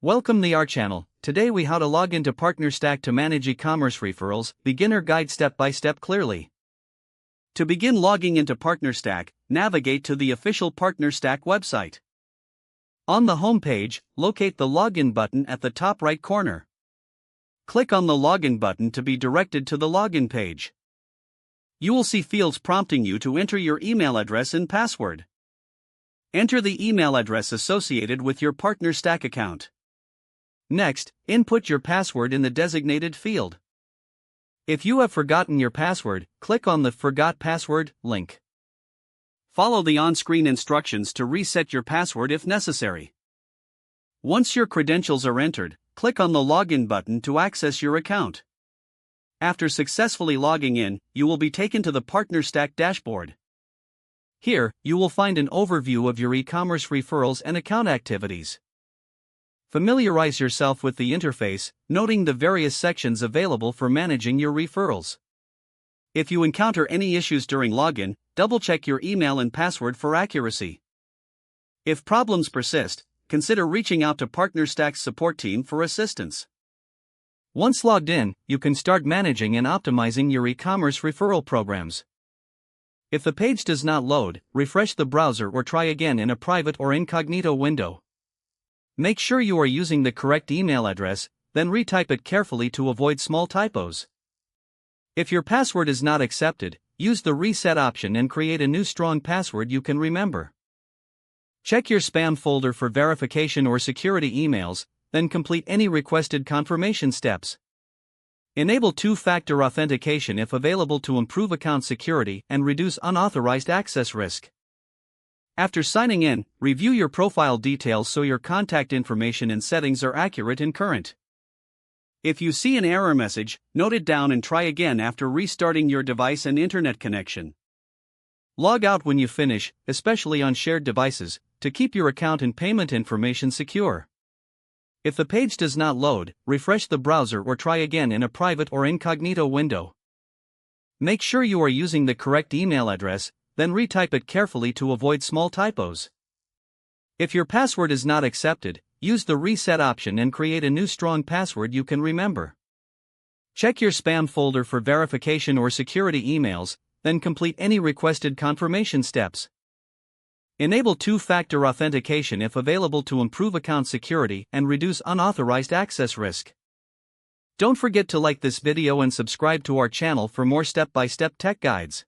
Welcome to our channel. Today we how to log into PartnerStack to manage e-commerce referrals, beginner guide step by step clearly. To begin logging into PartnerStack, navigate to the official PartnerStack website. On the home page, locate the login button at the top right corner. Click on the login button to be directed to the login page. You will see fields prompting you to enter your email address and password. Enter the email address associated with your PartnerStack account. Next, input your password in the designated field. If you have forgotten your password, click on the Forgot Password link. Follow the on-screen instructions to reset your password if necessary. Once your credentials are entered, click on the Login button to access your account. After successfully logging in, you will be taken to the PartnerStack dashboard. Here, you will find an overview of your e-commerce referrals and account activities. Familiarize yourself with the interface, noting the various sections available for managing your referrals. If you encounter any issues during login, double-check your email and password for accuracy. If problems persist, consider reaching out to PartnerStack's support team for assistance. Once logged in, you can start managing and optimizing your e-commerce referral programs. If the page does not load, refresh the browser or try again in a private or incognito window. Make sure you are using the correct email address, then retype it carefully to avoid small typos. If your password is not accepted, use the reset option and create a new strong password you can remember. Check your spam folder for verification or security emails, then complete any requested confirmation steps. Enable two-factor authentication if available to improve account security and reduce unauthorized access risk. After signing in, review your profile details so your contact information and settings are accurate and current. If you see an error message, note it down and try again after restarting your device and internet connection. Log out when you finish, especially on shared devices, to keep your account and payment information secure. If the page does not load, refresh the browser or try again in a private or incognito window. Make sure you are using the correct email address, then retype it carefully to avoid small typos. If your password is not accepted, use the reset option and create a new strong password you can remember. Check your spam folder for verification or security emails, then complete any requested confirmation steps. Enable two-factor authentication if available to improve account security and reduce unauthorized access risk. Don't forget to like this video and subscribe to our channel for more step-by-step tech guides.